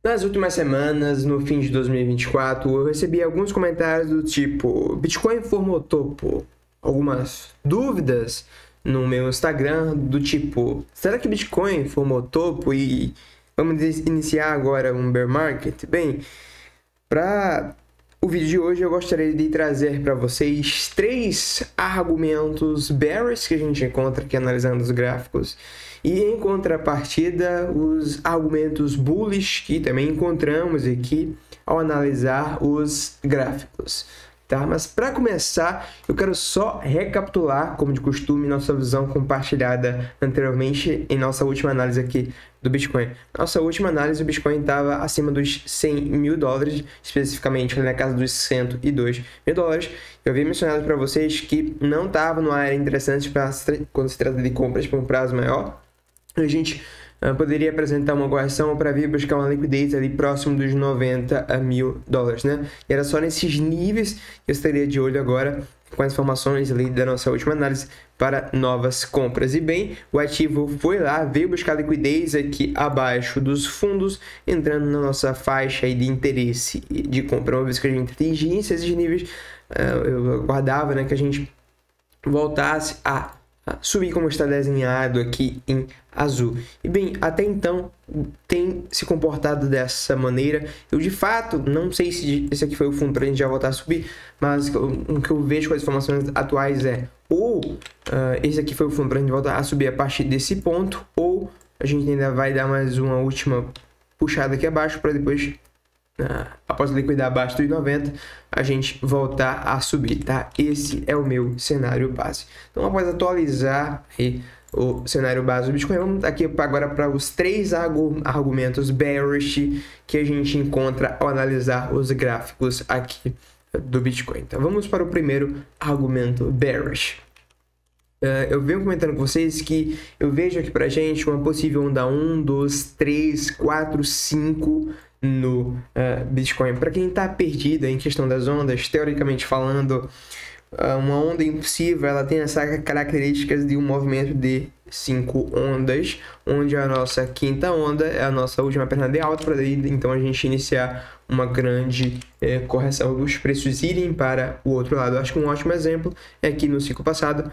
Nas últimas semanas, no fim de 2024, eu recebi alguns comentários do tipo: Bitcoin formou topo. Algumas dúvidas no meu Instagram, do tipo: será que Bitcoin formou topo e vamos iniciar agora um bear market? Bem, para o vídeo de hoje eu gostaria de trazer para vocês 3 argumentos bearish que a gente encontra aqui analisando os gráficos e em contrapartida os argumentos bullish que também encontramos aqui ao analisar os gráficos. Tá? Mas para começar, eu quero só recapitular, como de costume, nossa visão compartilhada anteriormente em nossa última análise aqui do Bitcoin. Nossa última análise, o Bitcoin estava acima dos 100 mil dólares, especificamente ali na casa dos 102 mil dólares. Eu havia mencionado para vocês que não estava numa área interessante quando se trata de compras por um prazo maior. A gente poderia apresentar uma correção para vir buscar uma liquidez ali próximo dos 90 mil dólares, né? E era só nesses níveis que eu estaria de olho agora com as informações ali da nossa última análise para novas compras. E bem, o ativo foi lá, veio buscar liquidez aqui abaixo dos fundos, entrando na nossa faixa aí de interesse de compra. Uma vez que a gente atingisse esses níveis, eu aguardava, né, que a gente voltasse a subir como está desenhado aqui em azul. E bem, até então tem se comportado dessa maneira. Eu de fato não sei se esse aqui foi o fundo para a gente já voltar a subir, mas o que eu vejo com as informações atuais é ou esse aqui foi o fundo para a gente voltar a subir a partir desse ponto, ou a gente ainda vai dar mais uma última puxada aqui abaixo para depois, após liquidar abaixo dos 90, a gente voltar a subir, tá? Esse é o meu cenário base. Então, após atualizar aí o cenário base do Bitcoin, vamos aqui agora para os 3 argumentos bearish que a gente encontra ao analisar os gráficos aqui do Bitcoin. Então, vamos para o primeiro argumento bearish. Eu venho comentando com vocês que eu vejo aqui pra gente uma possível onda 1, 2, 3, 4, 5 no Bitcoin. Para quem está perdido em questão das ondas, teoricamente falando, uma onda impulsiva ela tem essas características de um movimento de 5 ondas, onde a nossa quinta onda é a nossa última perna de alta, para daí então a gente iniciar uma grande correção dos preços irem para o outro lado. Eu acho que um ótimo exemplo é que no ciclo passado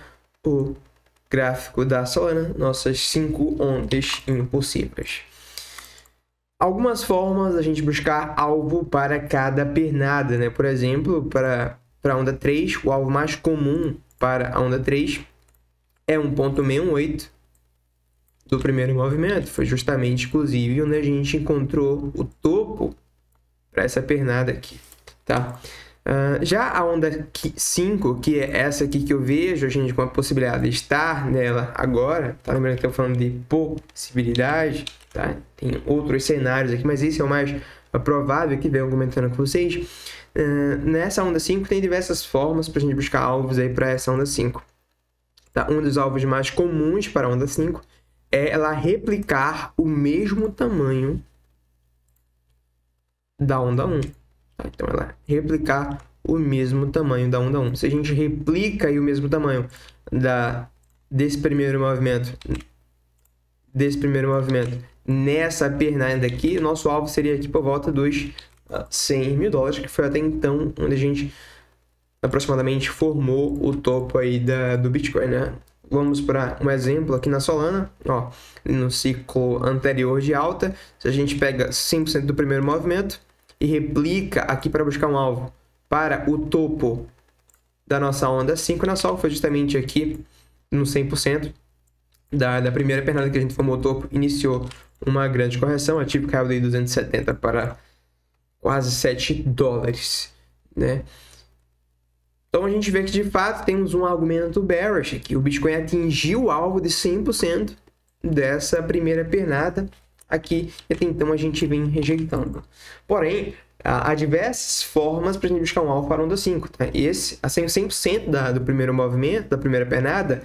o gráfico da Solana, nossas 5 ondas impulsivas. Algumas formas a gente buscar alvo para cada pernada, né? Por exemplo, para a onda 3, o alvo mais comum para a onda 3 é 1.618 do primeiro movimento. Foi justamente, inclusive, onde a gente encontrou o topo para essa pernada aqui, tá? Já a onda 5, que é essa aqui que eu vejo a gente com a possibilidade de estar nela agora, tá? Lembrando que eu estou falando de possibilidade, tá? Tem outros cenários aqui, mas esse é o mais provável que venho comentando com vocês. Nessa onda 5 tem diversas formas para a gente buscar alvos aí para essa onda 5. Tá? Um dos alvos mais comuns para a onda 5 é ela replicar o mesmo tamanho da onda 1. Então, ela replicar o mesmo tamanho da onda 1. Se a gente replica aí o mesmo tamanho desse primeiro movimento nessa pernada aqui, nosso alvo seria aqui por volta dos 100 mil dólares, que foi até então onde a gente aproximadamente formou o topo aí do Bitcoin, né? Vamos para um exemplo aqui na Solana, ó, no ciclo anterior de alta, se a gente pega 100% do primeiro movimento e replica aqui para buscar um alvo para o topo da nossa onda 5 na Sol, foi justamente aqui no 100% da primeira pernada que a gente formou o topo, iniciou uma grande correção, o ativo caiu de 270 para quase 7 dólares, né? Então a gente vê que de fato temos um argumento bearish aqui, o Bitcoin atingiu o alvo de 100% dessa primeira pernada aqui, e até então a gente vem rejeitando. Porém, há diversas formas para a gente buscar um alvo para a onda 5. Tá? Esse, assim, 100% do primeiro movimento, da primeira pernada,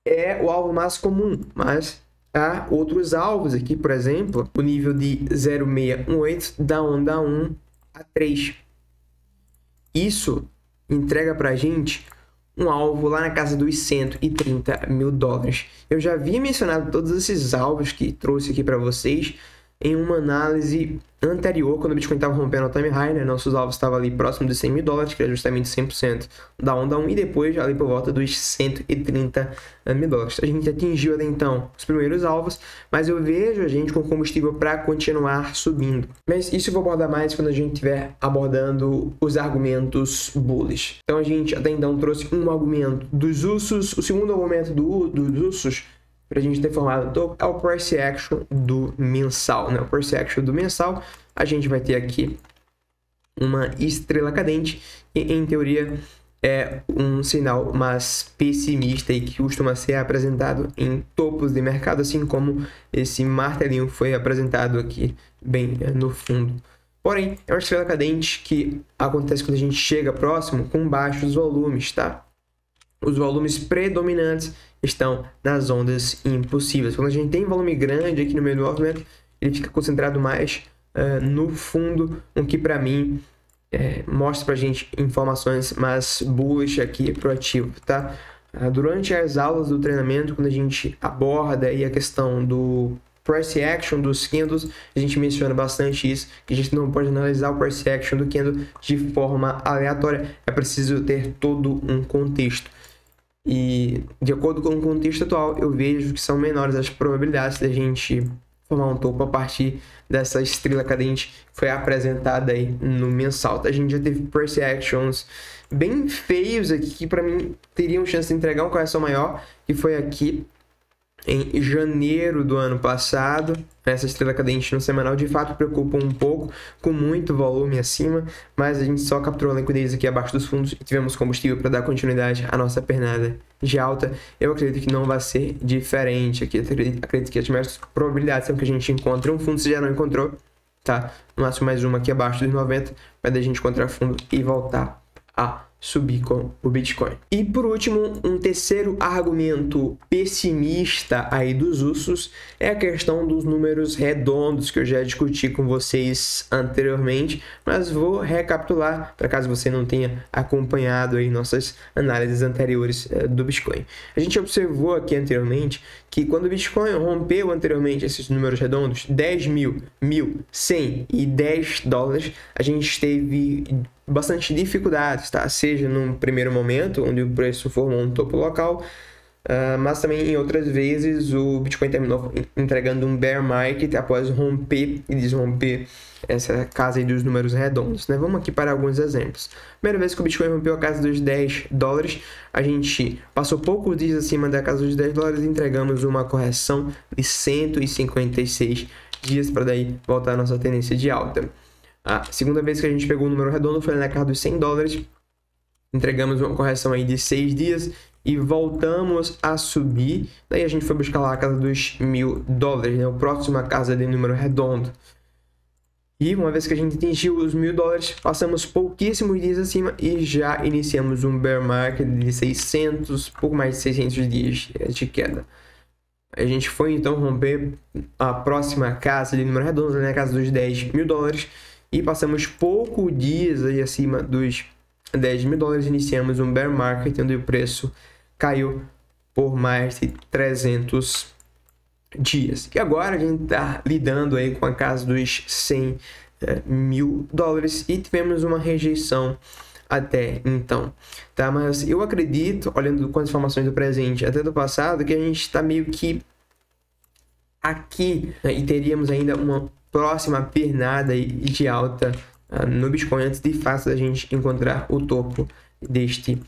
é o alvo mais comum, mas há outros alvos aqui, por exemplo, o nível de 0,618 da onda 1 a 3. Isso entrega para a gente um alvo lá na casa dos 130 mil dólares. Eu já havia mencionado todos esses alvos que trouxe aqui para vocês em uma análise anterior, quando o Bitcoin estava rompendo o time high, né? Nossos alvos estavam ali próximo de 100 mil dólares, que era justamente 100% da onda 1, e depois ali por volta dos 130 mil dólares. A gente atingiu até então os primeiros alvos, mas eu vejo a gente com combustível para continuar subindo. Mas isso eu vou abordar mais quando a gente estiver abordando os argumentos bullish. Então a gente até então trouxe um argumento dos Usos, o segundo argumento dos Usos, para a gente ter formado é o price action do mensal, né? O price action do mensal, a gente vai ter aqui uma estrela cadente, que em teoria é um sinal mais pessimista e que costuma ser apresentado em topos de mercado, assim como esse martelinho foi apresentado aqui bem no fundo. Porém, é uma estrela cadente que acontece quando a gente chega próximo com baixos volumes, tá? Os volumes predominantes estão nas ondas impossíveis. Quando a gente tem volume grande aqui no meio do movimento, ele fica concentrado mais no fundo, o que para mim mostra para a gente informações mais bullish aqui pro ativo, tá? Durante as aulas do treinamento, quando a gente aborda aí a questão do price action dos candles, a gente menciona bastante isso, que a gente não pode analisar o price action do candle de forma aleatória, é preciso ter todo um contexto. E de acordo com o contexto atual, eu vejo que são menores as probabilidades da gente formar um topo a partir dessa estrela cadente que foi apresentada aí no mensal. A gente já teve price actions bem feios aqui, que para mim teriam chance de entregar uma correção maior, que foi aqui em janeiro do ano passado. Essa estrela cadente no semanal de fato preocupa um pouco, com muito volume acima, mas a gente só capturou a liquidez aqui abaixo dos fundos e tivemos combustível para dar continuidade à nossa pernada de alta. Eu acredito que não vai ser diferente aqui. Acredito que as maiores probabilidades são que a gente encontre um fundo, se já não encontrou, tá? No máximo mais uma aqui abaixo dos 90, vai da gente encontrar fundo e voltar a subir com o Bitcoin. E por último, um terceiro argumento pessimista aí dos Usos é a questão dos números redondos, que eu já discuti com vocês anteriormente, mas vou recapitular para caso você não tenha acompanhado aí nossas análises anteriores do Bitcoin. A gente observou aqui anteriormente que quando o Bitcoin rompeu anteriormente esses números redondos, 10 mil, 1.000, 100 e 10 dólares, a gente teve bastante dificuldades, tá? Seja num primeiro momento, onde o preço formou um topo local, mas também em outras vezes o Bitcoin terminou entregando um bear market após romper e desromper essa casa aí dos números redondos, né? Vamos aqui para alguns exemplos. Primeira vez que o Bitcoin rompeu a casa dos 10 dólares, a gente passou poucos dias acima da casa dos 10 dólares e entregamos uma correção de 156 dias para daí voltar a nossa tendência de alta. A segunda vez que a gente pegou o número redondo foi na casa dos 100 dólares, entregamos uma correção aí de 6 dias e voltamos a subir. Daí a gente foi buscar lá a casa dos 1.000 dólares, né? O próximo a casa de número redondo. E uma vez que a gente atingiu os 1.000 dólares, passamos pouquíssimos dias acima e já iniciamos um bear market de 600, pouco mais de 600 dias de queda. A gente foi então romper a próxima casa de número redondo, na casa dos 10 mil dólares, e passamos poucos dias aí acima dos 10 mil dólares, iniciamos um bear market, onde o preço caiu por mais de 300 dias. E agora a gente está lidando aí com a casa dos 100 mil dólares e tivemos uma rejeição até então, tá? Mas eu acredito, olhando com as informações do presente até do passado, que a gente está meio que aqui, né? E teríamos ainda uma próxima pernada de alta no Bitcoin antes de fato da gente encontrar o topo deste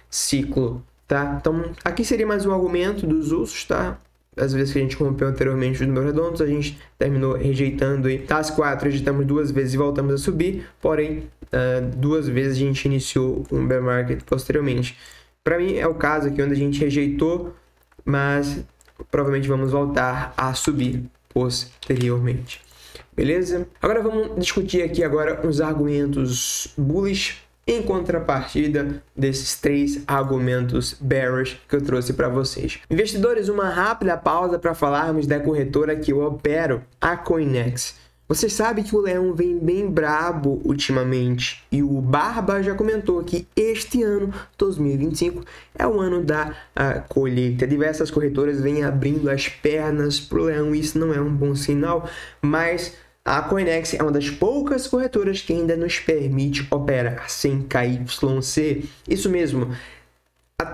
ciclo, tá? Então aqui seria mais um argumento dos Usos, tá? As vezes que a gente rompeu anteriormente os números redondos, a gente terminou rejeitando aí. Das 4, rejeitamos 2 vezes e voltamos a subir, porém 2 vezes a gente iniciou um bear market posteriormente. Para mim é o caso aqui onde a gente rejeitou, mas provavelmente vamos voltar a subir posteriormente. Beleza? Agora vamos discutir aqui agora os argumentos bullish em contrapartida desses 3 argumentos bearish que eu trouxe para vocês. Investidores, uma rápida pausa para falarmos da corretora que eu opero, a Coinex. Vocês sabem que o leão vem bem brabo ultimamente e o Barba já comentou que este ano, 2025, é o ano da colheita. Diversas corretoras vêm abrindo as pernas para o leão e isso não é um bom sinal, mas a Coinex é uma das poucas corretoras que ainda nos permite operar sem KYC. Isso mesmo.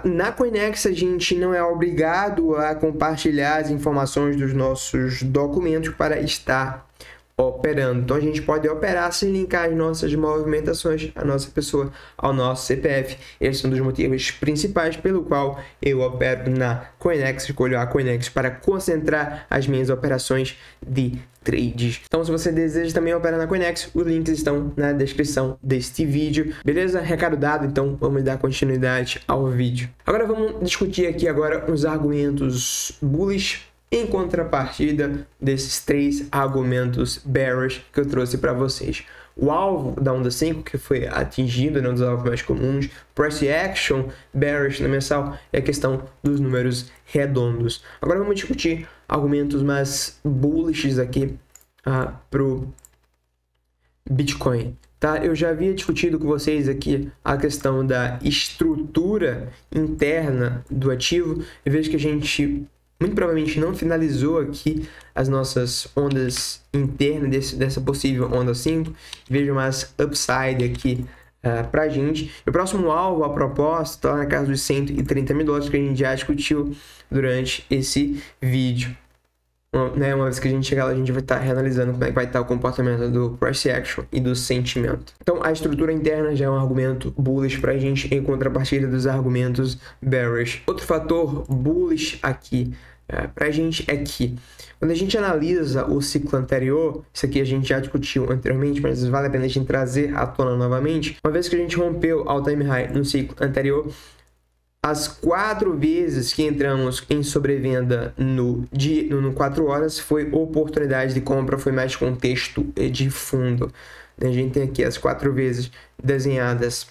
Na Coinex a gente não é obrigado a compartilhar as informações dos nossos documentos para estar operando. Então a gente pode operar sem linkar as nossas movimentações, a nossa pessoa ao nosso CPF. Esse é um dos motivos principais pelo qual eu opero na Coinex, escolho a Coinex para concentrar as minhas operações de trades. Então se você deseja também operar na Coinex, os links estão na descrição deste vídeo. Beleza? Recado dado, então vamos dar continuidade ao vídeo. Agora vamos discutir aqui agora os argumentos bullish em contrapartida desses 3 argumentos bearish que eu trouxe para vocês. O alvo da onda 5, que foi atingido, um dos alvos mais comuns, price action bearish na mensal, é a questão dos números redondos. Agora vamos discutir argumentos mais bullish aqui pro Bitcoin. Tá? Eu já havia discutido com vocês aqui a questão da estrutura interna do ativo e vejo que a gente muito provavelmente não finalizou aqui as nossas ondas internas dessa possível onda 5. Vejo mais upside aqui pra gente. O próximo alvo, a proposta, está na casa dos $130 mil que a gente já discutiu durante esse vídeo. Uma vez que a gente chegar lá, a gente vai estar reanalisando como é que vai estar o comportamento do price action e do sentimento. Então, a estrutura interna já é um argumento bullish para a gente em contrapartida dos argumentos bearish. Outro fator bullish aqui para a gente é que quando a gente analisa o ciclo anterior, isso aqui a gente já discutiu anteriormente, mas vale a pena a gente trazer à tona novamente. Uma vez que a gente rompeu all time high no ciclo anterior, as 4 vezes que entramos em sobrevenda no 4 horas foi oportunidade de compra, foi mais contexto de fundo. A gente tem aqui as 4 vezes desenhadas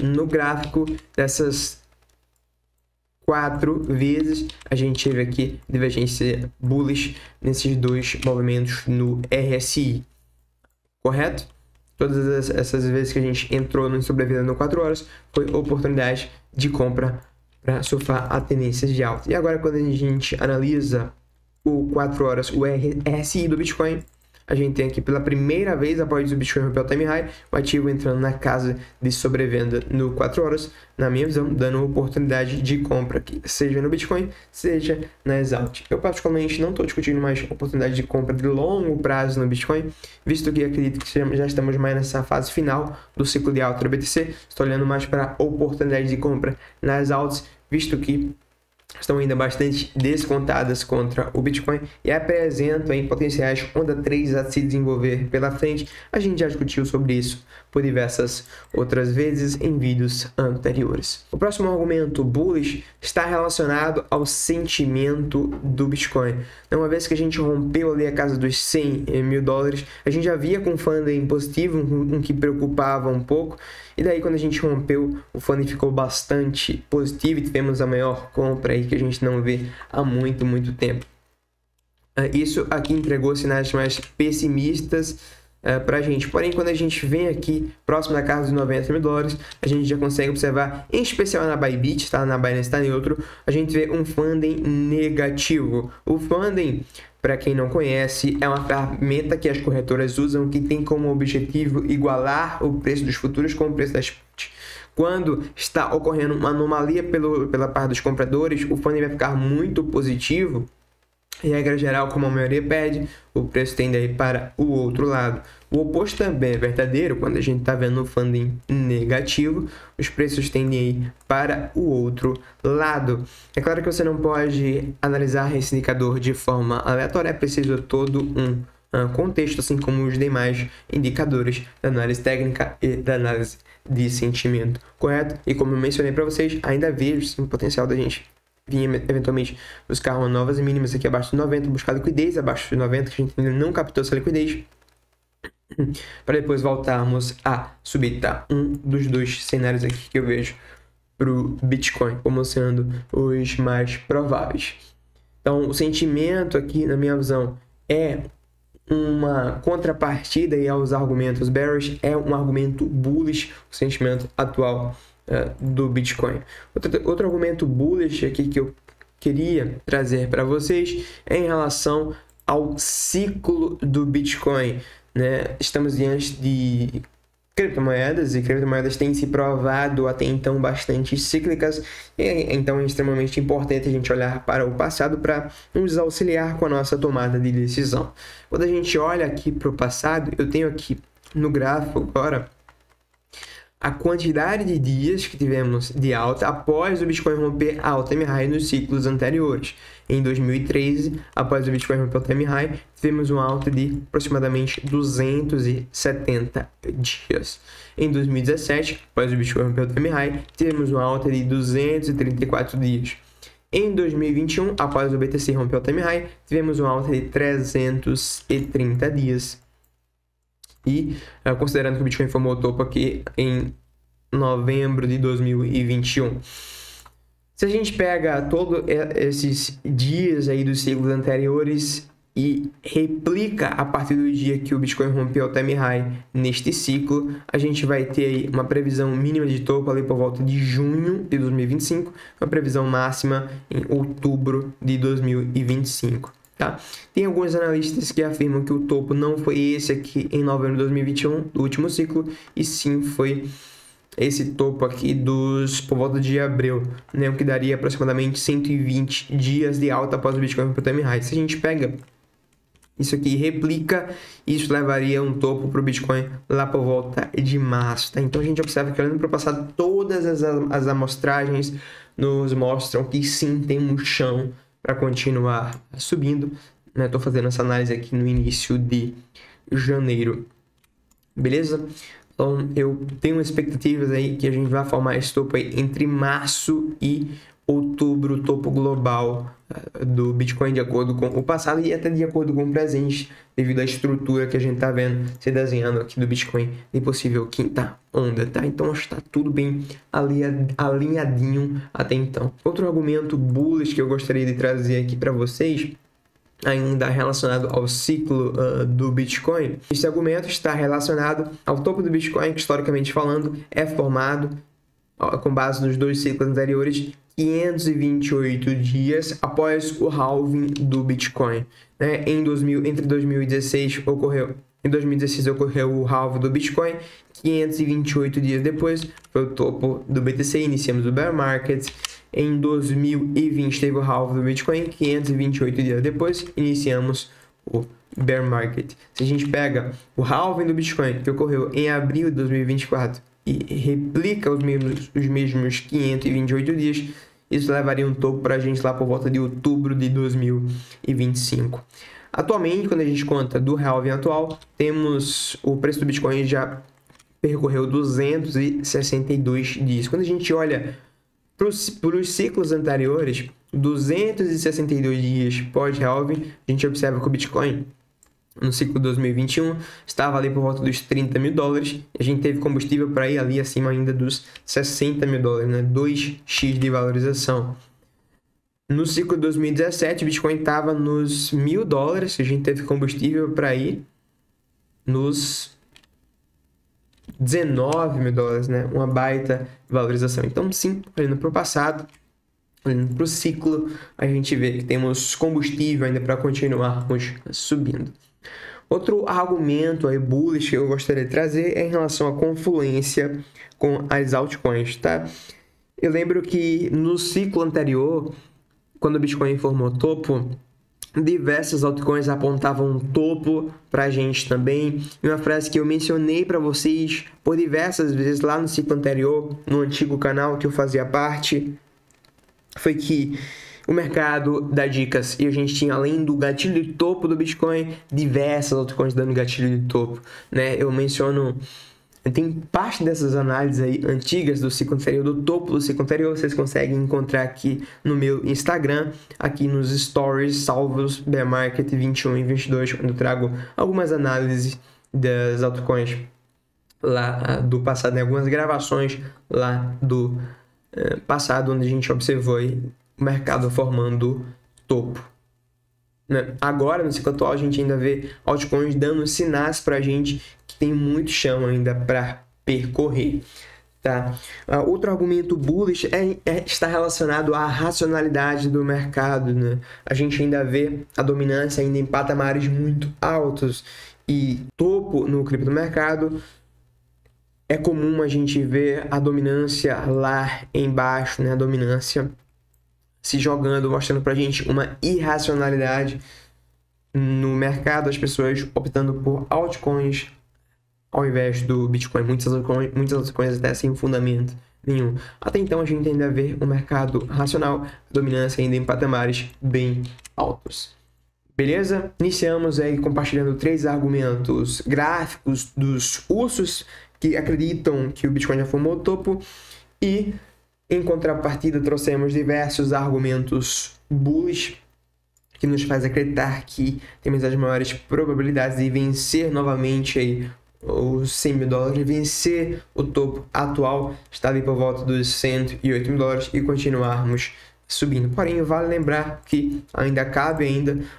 no gráfico. Dessas 4 vezes a gente teve aqui divergência bullish nesses 2 movimentos no RSI, correto? Todas essas vezes que a gente entrou no sobrevenda no 4 horas foi oportunidade de compra para surfar a tendência de alta. E agora quando a gente analisa o 4 horas, o RSI do Bitcoin, a gente tem aqui pela primeira vez após o Bitcoin romper o time high, o ativo entrando na casa de sobrevenda no 4 horas, na minha visão, dando oportunidade de compra aqui, seja no Bitcoin, seja na Exalt. Eu particularmente não estou discutindo mais oportunidade de compra de longo prazo no Bitcoin, visto que acredito que já estamos mais nessa fase final do ciclo de alta do BTC. Estou olhando mais para oportunidade de compra nas Exalts, visto que estão ainda bastante descontadas contra o Bitcoin e apresentam em potenciais onda 3 a se desenvolver pela frente. A gente já discutiu sobre isso por diversas outras vezes em vídeos anteriores. O próximo argumento bullish está relacionado ao sentimento do Bitcoin. Uma vez que a gente rompeu ali a casa dos $100 mil, a gente já via com funding positivo, um que preocupava um pouco, e daí quando a gente rompeu, o funding ficou bastante positivo e tivemos a maior compra aí que a gente não vê há muito tempo. Isso aqui entregou sinais mais pessimistas para a gente. Porém, quando a gente vem aqui próximo da casa dos $90 mil, a gente já consegue observar, em especial na Bybit, tá? Na Binance está neutro, a gente vê um funding negativo. O funding, para quem não conhece, é uma ferramenta que as corretoras usam que tem como objetivo igualar o preço dos futuros com o preço das puts. Quando está ocorrendo uma anomalia pela parte dos compradores, o funding vai ficar muito positivo. Em regra geral, como a maioria pede, o preço tende a ir para o outro lado. O oposto também é verdadeiro. Quando a gente está vendo o funding negativo, os preços tendem a ir para o outro lado. É claro que você não pode analisar esse indicador de forma aleatória, é preciso todo um contexto, assim como os demais indicadores da análise técnica e da análise de sentimento, correto? E como eu mencionei para vocês, ainda vejo sim, o potencial da gente vir eventualmente buscar uma novas mínimas aqui abaixo de 90, buscar liquidez abaixo de 90, que a gente ainda não captou essa liquidez, para depois voltarmos a subir, tá? Um dos 2 cenários aqui que eu vejo para o Bitcoin como sendo os mais prováveis. Então, o sentimento aqui, na minha visão, é uma contrapartida aí aos argumentos bearish é um argumento bullish, o sentimento atual do Bitcoin. Outro argumento bullish aqui que eu queria trazer para vocês é em relação ao ciclo do Bitcoin, né? Estamos diante de criptomoedas, e criptomoedas têm se provado até então bastante cíclicas, e então é extremamente importante a gente olhar para o passado para nos auxiliar com a nossa tomada de decisão. Quando a gente olha aqui para o passado, eu tenho aqui no gráfico agora a quantidade de dias que tivemos de alta após o Bitcoin romper a all-time high nos ciclos anteriores. Em 2013, após o Bitcoin romper a all-time high, tivemos uma alta de aproximadamente 270 dias. Em 2017, após o Bitcoin romper a all-time high, tivemos uma alta de 234 dias. Em 2021, após o BTC romper o all-time high, tivemos uma alta de 330 dias. E considerando que o Bitcoin formou o topo aqui em novembro de 2021. Se a gente pega todos esses dias aí dos ciclos anteriores e replica a partir do dia que o Bitcoin rompeu o time high neste ciclo, a gente vai ter aí uma previsão mínima de topo ali por volta de junho de 2025, uma previsão máxima em outubro de 2025. Tá? Tem alguns analistas que afirmam que o topo não foi esse aqui em novembro de 2021, do último ciclo, e sim foi esse topo aqui por volta de abril, né? O que daria aproximadamente 120 dias de alta após o Bitcoin para o time high. Se a gente pega isso aqui e replica, isso levaria um topo para o Bitcoin lá por volta de março. Tá? Então a gente observa que olhando para o passado, todas as amostragens nos mostram que sim, tem um chão para continuar subindo, né? Tô fazendo essa análise aqui no início de janeiro, beleza? Então eu tenho expectativas aí que a gente vai formar esse topo aí entre março e outubro, topo global do Bitcoin de acordo com o passado e até de acordo com o presente, devido à estrutura que a gente tá vendo se desenhando aqui do Bitcoin de possível quinta onda, tá? Então está tudo bem alinhadinho até então. Outro argumento bullish que eu gostaria de trazer aqui para vocês, ainda relacionado ao ciclo do Bitcoin, esse argumento está relacionado ao topo do Bitcoin, que historicamente falando é formado com base nos dois ciclos anteriores, 528 dias após o halving do Bitcoin, né? Entre 2016 ocorreu o halving do Bitcoin, 528 dias depois foi o topo do BTC, iniciamos o bear market. Em 2020 teve o halving do Bitcoin, 528 dias depois iniciamos o bear market. Se a gente pega o halving do Bitcoin, que ocorreu em abril de 2024, e replica os mesmos 528 dias, isso levaria um topo para a gente lá por volta de outubro de 2025. Atualmente, quando a gente conta do halving atual, temos o preço do Bitcoin já percorreu 262 dias. Quando a gente olha para os ciclos anteriores, 262 dias pós-halving, a gente observa que o Bitcoin no ciclo 2021 estava ali por volta dos 30 mil dólares, e a gente teve combustível para ir ali acima ainda dos 60 mil dólares, né? 2x de valorização. No ciclo 2017, o Bitcoin estava nos 1.000 dólares, a gente teve combustível para ir nos 19 mil dólares, né? Uma baita valorização. Então, sim, olhando para o passado, olhando para o ciclo, a gente vê que temos combustível ainda para continuarmos subindo. Outro argumento aí bullish que eu gostaria de trazer é em relação à confluência com as altcoins, tá? Eu lembro que no ciclo anterior, quando o Bitcoin formou topo, diversas altcoins apontavam um topo para a gente também. E uma frase que eu mencionei para vocês por diversas vezes lá no ciclo anterior, no antigo canal que eu fazia parte, foi que o mercado dá dicas e a gente tinha, além do gatilho de topo do Bitcoin, diversas altcoins dando gatilho de topo, né? Eu menciono, tem parte dessas análises aí antigas do ciclo anterior, do topo do ciclo anterior, vocês conseguem encontrar aqui no meu Instagram, aqui nos stories salvos Bear Market 21 e 22, onde eu trago algumas análises das altcoins lá do passado, né? Algumas gravações lá do passado, onde a gente observou aí o mercado formando topo. né? Agora, no ciclo atual, a gente ainda vê altcoins dando sinais para a gente que tem muito chão ainda para percorrer. Tá? Outro argumento bullish está relacionado à racionalidade do mercado, né? A gente ainda vê a dominância ainda em patamares muito altos e topo no criptomercado. É comum a gente ver a dominância lá embaixo, né? A dominância se jogando, mostrando pra gente uma irracionalidade no mercado, as pessoas optando por altcoins ao invés do Bitcoin, muitas altcoins até sem fundamento nenhum. Até então a gente ainda vê um mercado racional, dominância ainda em patamares bem altos. Beleza? Iniciamos aí compartilhando 3 argumentos gráficos dos ursos que acreditam que o Bitcoin já formou o topo e em contrapartida trouxemos diversos argumentos bullish que nos faz acreditar que temos as maiores probabilidades de vencer novamente aí os 100 mil dólares, vencer o topo atual, está ali por volta dos 108 mil dólares e continuarmos subindo. Porém, vale lembrar que ainda cabe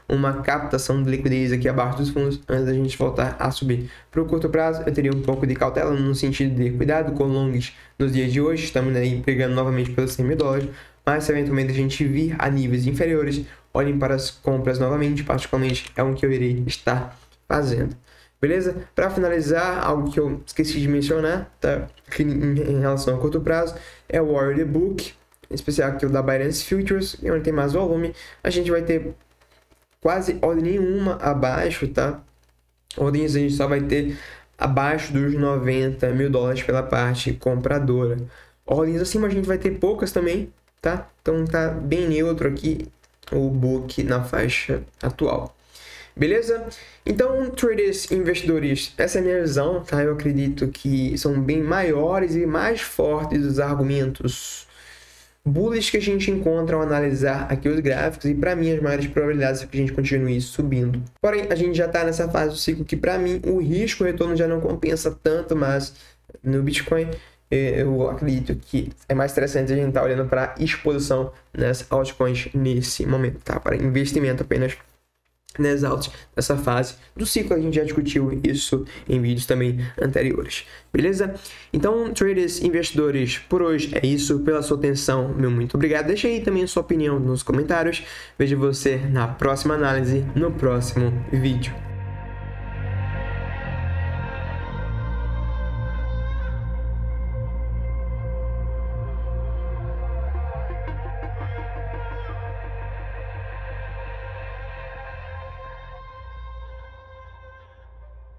uma captação de liquidez aqui abaixo dos fundos antes da gente voltar a subir. Para o curto prazo, eu teria um pouco de cautela no sentido de cuidado com longs nos dias de hoje, estamos aí pegando novamente pelos 100 mil dólares, mas se eventualmente a gente vir a níveis inferiores, olhem para as compras novamente, particularmente é um que eu irei estar fazendo. Beleza? Para finalizar, algo que eu esqueci de mencionar, tá? Em relação a curto prazo, é o Warrior The Book, em especial aqui o da Binance Futures, onde tem mais volume. A gente vai ter quase ordem nenhuma abaixo, tá? Ordens a gente só vai ter abaixo dos 90 mil dólares pela parte compradora. Ordens acima a gente vai ter poucas também, tá? Então tá bem neutro aqui o book na faixa atual. Beleza? Então, traders, investidores, essa é a minha visão, tá? Eu acredito que são bem maiores e mais fortes os argumentos bullish que a gente encontra ao analisar aqui os gráficos e para mim as maiores probabilidades é que a gente continue subindo. Porém, a gente já está nessa fase do ciclo que para mim o risco, o retorno já não compensa tanto, mas no Bitcoin eu acredito que é mais interessante a gente estar olhando para exposição nas altcoins nesse momento, tá? Para investimento apenas nas altas dessa fase do ciclo. A gente já discutiu isso em vídeos também anteriores, beleza? Então, traders, investidores, por hoje é isso. Pela sua atenção, meu muito obrigado. Deixa aí também a sua opinião nos comentários. Vejo você na próxima análise, no próximo vídeo.